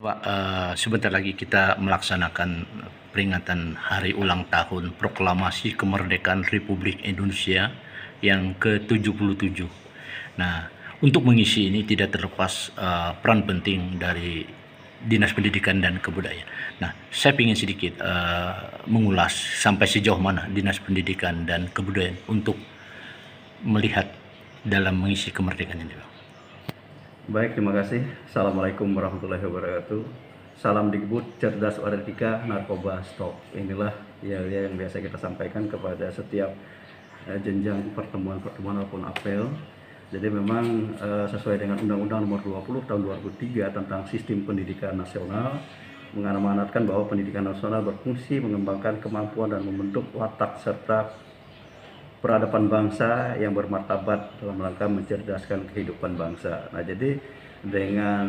Pak, sebentar lagi kita melaksanakan peringatan hari ulang tahun Proklamasi Kemerdekaan Republik Indonesia yang ke-77. Nah, untuk mengisi ini tidak terlepas peran penting dari Dinas Pendidikan dan Kebudayaan. Nah, saya ingin sedikit mengulas sampai sejauh mana Dinas Pendidikan dan Kebudayaan untuk melihat dalam mengisi kemerdekaan ini. Baik, terima kasih. Assalamualaikum warahmatullahi wabarakatuh. Salam Dikbud, cerdas etika, narkoba stop. Inilah yang biasa kita sampaikan kepada setiap jenjang pertemuan-pertemuan maupun apel. Jadi memang sesuai dengan Undang-Undang Nomor 20 Tahun 2003 tentang Sistem Pendidikan Nasional, mengamanatkan bahwa pendidikan nasional berfungsi mengembangkan kemampuan dan membentuk watak serta peradaban bangsa yang bermartabat dalam rangka mencerdaskan kehidupan bangsa. Nah, jadi dengan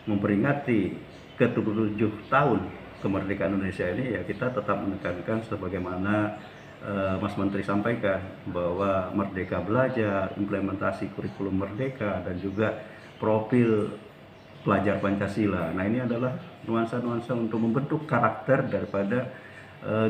memperingati ke-77 tahun kemerdekaan Indonesia ini, ya kita tetap menekankan sebagaimana Mas Menteri sampaikan bahwa Merdeka Belajar, implementasi kurikulum Merdeka, dan juga profil pelajar Pancasila. Nah, ini adalah nuansa-nuansa untuk membentuk karakter daripada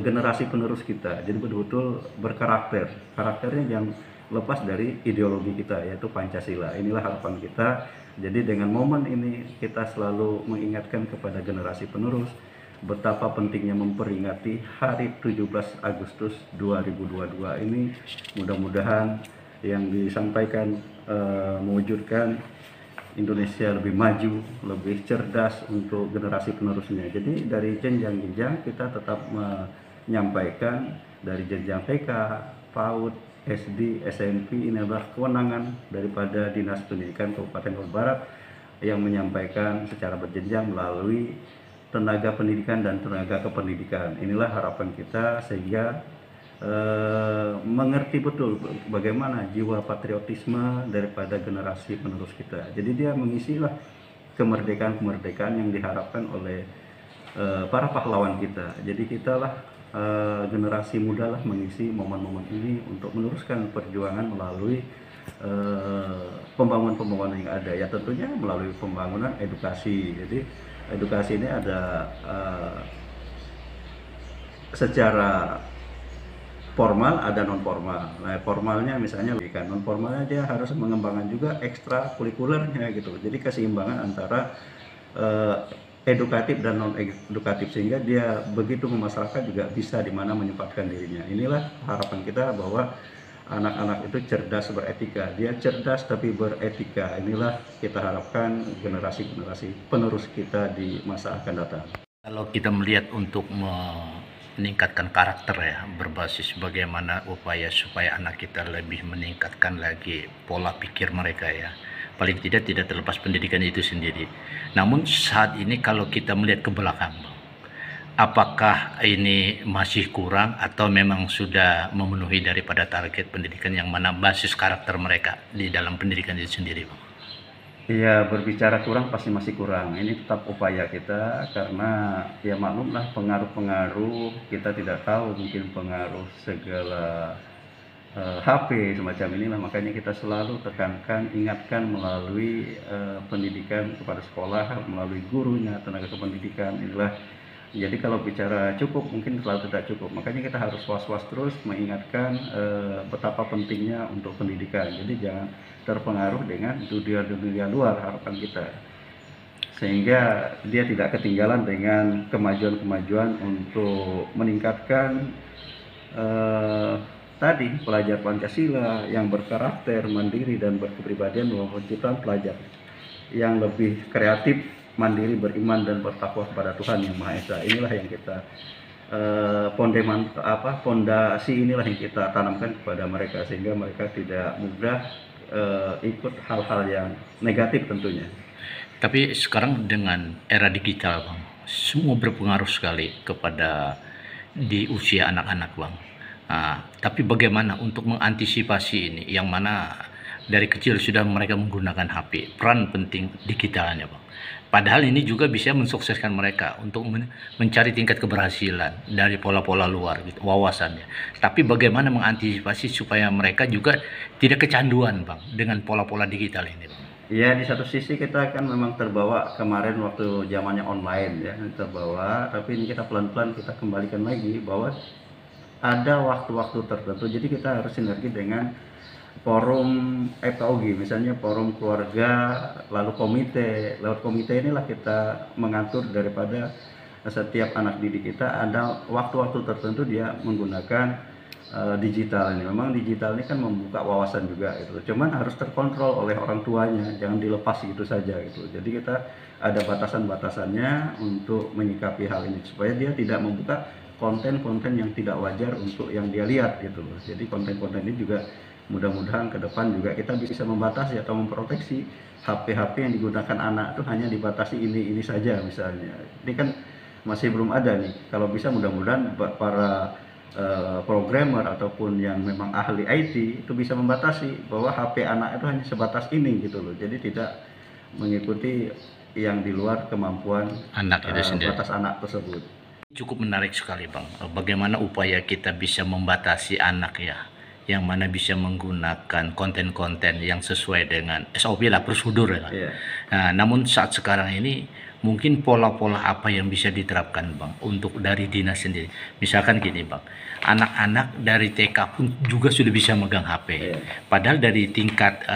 generasi penerus kita. Jadi betul-betul berkarakter, karakternya yang lepas dari ideologi kita, yaitu Pancasila. Inilah harapan kita. Jadi dengan momen ini kita selalu mengingatkan kepada generasi penerus betapa pentingnya memperingati hari 17 Agustus 2022 ini. Mudah-mudahan yang disampaikan mewujudkan Indonesia lebih maju, lebih cerdas untuk generasi penerusnya. Jadi dari jenjang-jenjang kita tetap menyampaikan dari jenjang TK, PAUD, SD, SMP, ini adalah kewenangan daripada Dinas Pendidikan Kabupaten Bogor Barat yang menyampaikan secara berjenjang melalui tenaga pendidikan dan tenaga kependidikan. Inilah harapan kita sehingga mengerti betul bagaimana jiwa patriotisme daripada generasi penerus kita. Jadi dia mengisilah kemerdekaan-kemerdekaan yang diharapkan oleh para pahlawan kita. Jadi kita lah generasi muda lah mengisi momen-momen ini untuk meneruskan perjuangan melalui pembangunan-pembangunan yang ada, ya tentunya melalui pembangunan edukasi. Jadi edukasi ini ada secara formal, ada non formal. Nah, formalnya misalnya pendidikan, non formalnya dia harus mengembangkan juga ekstra kurikulernya gitu. Jadi keseimbangan antara edukatif dan non edukatif sehingga dia begitu memasyarakat juga bisa di mana menyempatkan dirinya. Inilah harapan kita bahwa anak-anak itu cerdas beretika. Dia cerdas tapi beretika. Inilah kita harapkan generasi-generasi penerus kita di masa akan datang. Kalau kita melihat untuk meningkatkan karakter ya, berbasis bagaimana upaya supaya anak kita lebih meningkatkan lagi pola pikir mereka ya, paling tidak terlepas pendidikan itu sendiri. Namun saat ini kalau kita melihat ke belakang, apakah ini masih kurang atau memang sudah memenuhi daripada target pendidikan yang mana basis karakter mereka di dalam pendidikan itu sendiri, Bang? Ya, berbicara kurang pasti masih kurang. Ini tetap upaya kita karena ya maklumlah pengaruh-pengaruh kita tidak tahu, mungkin pengaruh segala HP semacam inilah, makanya kita selalu tekankan, ingatkan melalui pendidikan kepada sekolah, melalui gurunya, tenaga kependidikan. Inilah, jadi kalau bicara cukup mungkin selalu tidak cukup, makanya kita harus was-was terus mengingatkan betapa pentingnya untuk pendidikan. Jadi jangan terpengaruh dengan dunia luar, harapan kita, sehingga dia tidak ketinggalan dengan kemajuan-kemajuan untuk meningkatkan tadi pelajar Pancasila yang berkarakter mandiri dan berkepribadian, maupun penciptaan pelajar yang lebih kreatif, mandiri, beriman dan bertakwa kepada Tuhan Yang Maha Esa. Inilah yang kita fondasi inilah yang kita tanamkan kepada mereka sehingga mereka tidak mudah ikut hal-hal yang negatif tentunya. Tapi sekarang dengan era digital, Bang, semua berpengaruh sekali kepada di usia anak-anak, Bang. Nah, tapi bagaimana untuk mengantisipasi ini, yang mana dari kecil sudah mereka menggunakan HP, peran penting digitalnya, Bang. Padahal ini juga bisa mensukseskan mereka untuk mencari tingkat keberhasilan dari pola-pola luar gitu, wawasannya. Tapi bagaimana mengantisipasi supaya mereka juga tidak kecanduan, Bang, dengan pola-pola digital ini, Bang? Ya, di satu sisi kita kan memang terbawa kemarin waktu zamannya online ya, terbawa, tapi ini kita pelan-pelan kita kembalikan lagi bahwa ada waktu-waktu tertentu. Jadi kita harus sinergi dengan forum FKUG, misalnya forum keluarga, lalu komite. Lewat komite inilah kita mengatur daripada setiap anak didik kita ada waktu-waktu tertentu dia menggunakan digital ini. Memang digital ini kan membuka wawasan juga gitu. Cuman harus terkontrol oleh orang tuanya, jangan dilepas gitu saja gitu. Jadi kita ada batasan-batasannya untuk menyikapi hal ini supaya dia tidak membuka konten-konten yang tidak wajar untuk yang dia lihat gitu loh. Jadi konten-konten ini juga mudah-mudahan ke depan juga kita bisa membatasi atau memproteksi HP-HP yang digunakan anak itu hanya dibatasi ini saja misalnya. Ini kan masih belum ada nih. Kalau bisa mudah-mudahan para programmer ataupun yang memang ahli IT itu bisa membatasi bahwa HP anak itu hanya sebatas ini gitu loh. Jadi tidak mengikuti yang di luar kemampuan Anak itu sendiri. batas anak tersebut. Cukup menarik sekali Bang, bagaimana upaya kita bisa membatasi anak ya, yang mana bisa menggunakan konten-konten yang sesuai dengan SOP lah, prosedur ya. Iya. Nah, namun saat sekarang ini mungkin pola-pola apa yang bisa diterapkan Bang untuk dari dinas sendiri. Misalkan gini Bang, anak-anak dari TK pun juga sudah bisa megang HP. Iya. Padahal dari tingkat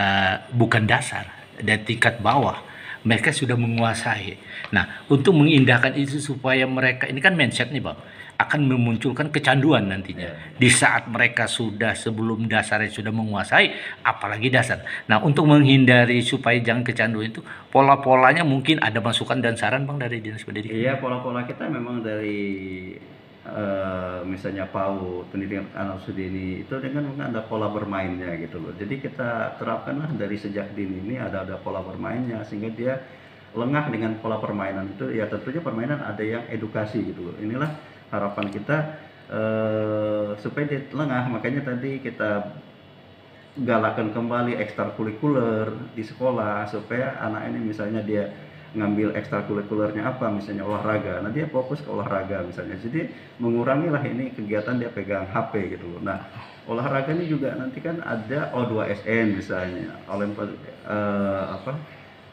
bukan dasar, dari tingkat bawah mereka sudah menguasai. Nah, untuk mengindahkan itu supaya mereka, ini kan mindset nih Bang, akan memunculkan kecanduan nantinya. Di saat mereka sudah sebelum dasarnya sudah menguasai, apalagi dasar. Nah, untuk menghindari supaya jangan kecanduan itu, pola-polanya mungkin ada masukan dan saran Bang dari Dinas Pendidikan. Iya, pola-pola kita memang dari misalnya PAUD, pendidikan anak usia dini itu dengan ada pola bermainnya gitu loh. Jadi kita terapkanlah dari sejak dini ini ada pola bermainnya sehingga dia lengah dengan pola permainan itu. Ya tentunya permainan ada yang edukasi gitu loh. Inilah harapan kita supaya dia lengah. Makanya tadi kita galakan kembali ekstrakurikuler di sekolah supaya anak ini misalnya dia ngambil ekstrakurikulernya apa, misalnya olahraga, nah dia fokus ke olahraga misalnya, jadi mengurangilah ini kegiatan dia pegang HP gitu loh. Nah, olahraga ini juga nanti kan ada O2SN misalnya,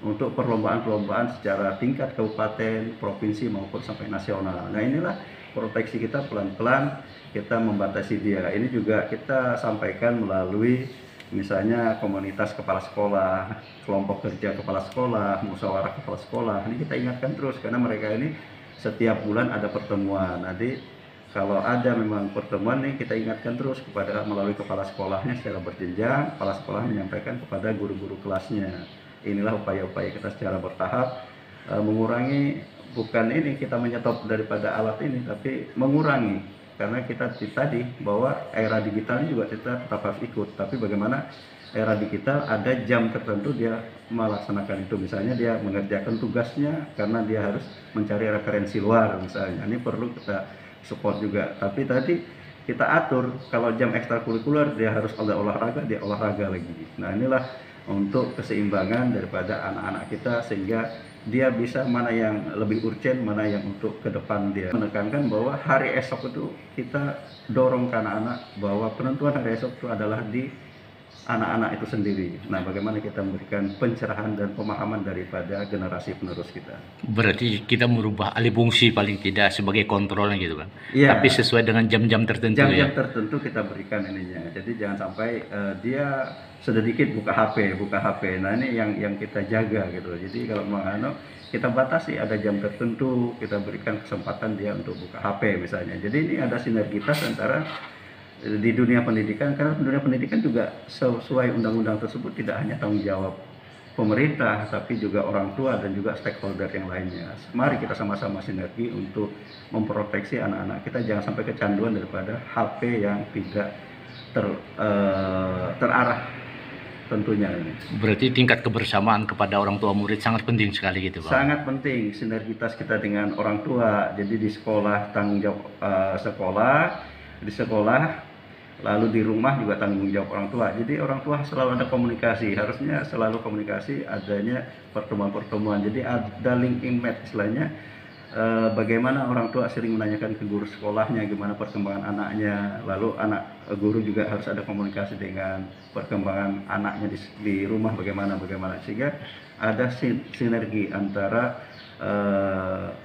untuk perlombaan-perlombaan secara tingkat kabupaten, provinsi maupun sampai nasional. Nah, inilah proteksi kita pelan-pelan kita membatasi dia. Ini juga kita sampaikan melalui misalnya komunitas kepala sekolah, kelompok kerja kepala sekolah, musyawarah kepala sekolah. Ini kita ingatkan terus karena mereka ini setiap bulan ada pertemuan. Nanti kalau ada memang pertemuan nih kita ingatkan terus kepada melalui kepala sekolahnya secara berjenjang, kepala sekolah menyampaikan kepada guru-guru kelasnya. Inilah upaya-upaya kita secara bertahap mengurangi, bukan ini kita menyetop daripada alat ini, tapi mengurangi. Karena kita tadi bahwa era digital ini juga kita tetap harus ikut, tapi bagaimana era digital ada jam tertentu dia melaksanakan itu, misalnya dia mengerjakan tugasnya karena dia harus mencari referensi luar misalnya, ini perlu kita support juga. Tapi tadi kita atur kalau jam ekstrakurikuler dia harus ada olahraga, dia olahraga lagi. Nah, inilah untuk keseimbangan daripada anak-anak kita sehingga dia bisa mana yang lebih urgent, mana yang untuk ke depan. Dia menekankan bahwa hari esok itu kita dorong ke anak-anak bahwa penentuan hari esok itu adalah di anak-anak itu sendiri. Nah, bagaimana kita memberikan pencerahan dan pemahaman daripada generasi penerus kita. Berarti kita merubah alih fungsi paling tidak sebagai kontrolnya gitu Bang. Iya. Tapi sesuai dengan jam-jam tertentu ya. Jam-jam tertentu kita berikan ininya. Jadi jangan sampai dia sedikit buka HP. Nah, ini yang kita jaga gitu. Jadi kalau mau kita batasi, ada jam tertentu, kita berikan kesempatan dia untuk buka HP misalnya. Jadi ini ada sinergitas antara di dunia pendidikan, karena dunia pendidikan juga sesuai undang-undang tersebut tidak hanya tanggung jawab pemerintah, tapi juga orang tua dan juga stakeholder yang lainnya. Mari kita sama-sama sinergi untuk memproteksi anak-anak kita jangan sampai kecanduan daripada HP yang tidak terarah tentunya ini. Berarti tingkat kebersamaan kepada orang tua murid sangat penting sekali gitu Bang. Sangat penting sinergitas kita dengan orang tua. Jadi di sekolah tanggung jawab di sekolah, lalu di rumah juga tanggung jawab orang tua. Jadi orang tua selalu ada komunikasi, harusnya selalu komunikasi, adanya pertemuan-pertemuan. Jadi ada linking match istilahnya. Bagaimana orang tua sering menanyakan ke guru sekolahnya gimana perkembangan anaknya, lalu guru juga harus ada komunikasi dengan perkembangan anaknya di rumah bagaimana sehingga ada sinergi antara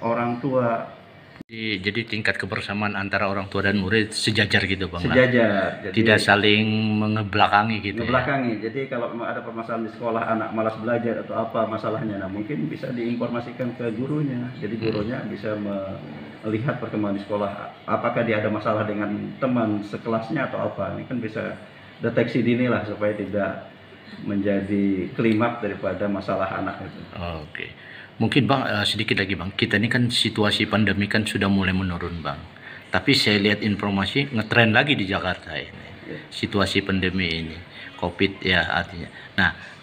orang tua. Jadi tingkat kebersamaan antara orang tua dan murid sejajar gitu Bang. Sejajar. Jadi, tidak saling mengebelakangi gitu. Ngebelakangi. Jadi kalau ada permasalahan di sekolah, anak malas belajar atau apa masalahnya, nah mungkin bisa diinformasikan ke gurunya. Jadi gurunya bisa melihat perkembangan di sekolah, apakah dia ada masalah dengan teman sekelasnya atau apa. Ini kan bisa deteksi dini lah supaya tidak menjadi klimaks daripada masalah anak itu. Oke. Mungkin Bang, sedikit lagi Bang, kita ini kan situasi pandemi kan sudah mulai menurun Bang. Tapi saya lihat informasi ngetren lagi di Jakarta ini. Situasi pandemi ini, COVID ya artinya.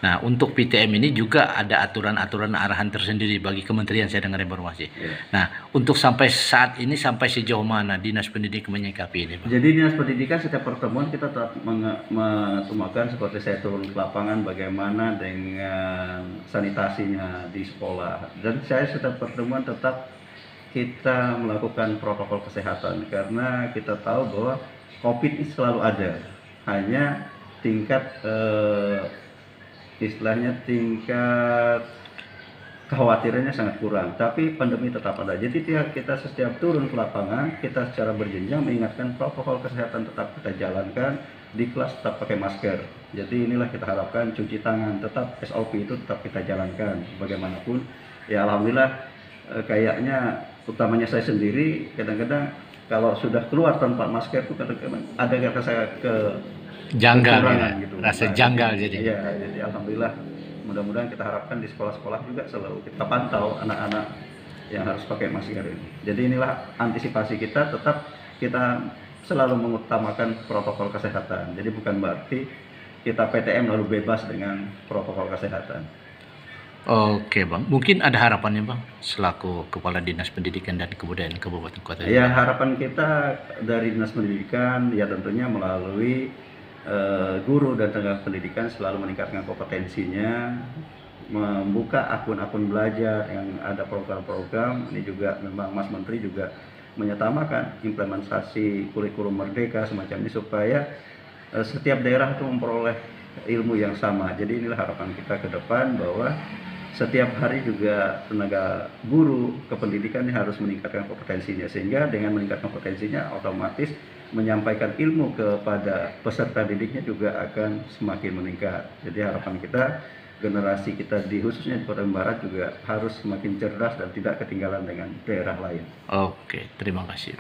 Nah untuk PTM ini juga ada aturan-aturan arahan tersendiri bagi kementerian, saya dengar informasi. Nah untuk sampai saat ini, sampai sejauh mana Dinas Pendidikan menyikapi ini Bang? Jadi Dinas Pendidikan setiap pertemuan kita tetap mengusahakan seperti saya turun ke lapangan bagaimana dengan sanitasinya di sekolah. Dan saya setiap pertemuan tetap kita melakukan protokol kesehatan karena kita tahu bahwa COVID ini selalu ada, hanya tingkat tingkat kekhawatirannya sangat kurang, tapi pandemi tetap ada. Jadi kita setiap turun ke lapangan, kita secara berjenjang mengingatkan protokol kesehatan tetap kita jalankan, di kelas tetap pakai masker. Jadi inilah kita harapkan, cuci tangan tetap, SOP itu tetap kita jalankan bagaimanapun. Ya alhamdulillah kayaknya utamanya saya sendiri kadang-kadang kalau sudah keluar tanpa masker itu kadang-kadang ada rasa janggal ya, gitu. rasa janggal jadi. Iya, jadi alhamdulillah mudah-mudahan kita harapkan di sekolah-sekolah juga selalu kita pantau anak-anak yang harus pakai masker ini. Jadi inilah antisipasi kita, tetap kita selalu mengutamakan protokol kesehatan. Jadi bukan berarti kita PTM lalu bebas dengan protokol kesehatan. Oke Bang, mungkin ada harapannya Bang selaku Kepala Dinas Pendidikan dan Kebudayaan Kabupaten Kota. Ya harapan kita dari Dinas Pendidikan ya tentunya melalui guru dan tenaga pendidikan selalu meningkatkan kompetensinya, membuka akun-akun belajar yang ada program-program. Ini juga memang Mas Menteri juga menyetamakan implementasi kurikulum merdeka semacam ini supaya setiap daerah itu memperoleh ilmu yang sama. Jadi inilah harapan kita ke depan bahwa setiap hari juga tenaga guru kependidikan ini harus meningkatkan kompetensinya, sehingga dengan meningkatkan kompetensinya otomatis menyampaikan ilmu kepada peserta didiknya juga akan semakin meningkat. Jadi harapan kita generasi kita khususnya di Kota Barat juga harus semakin cerdas dan tidak ketinggalan dengan daerah lain. Oke, terima kasih.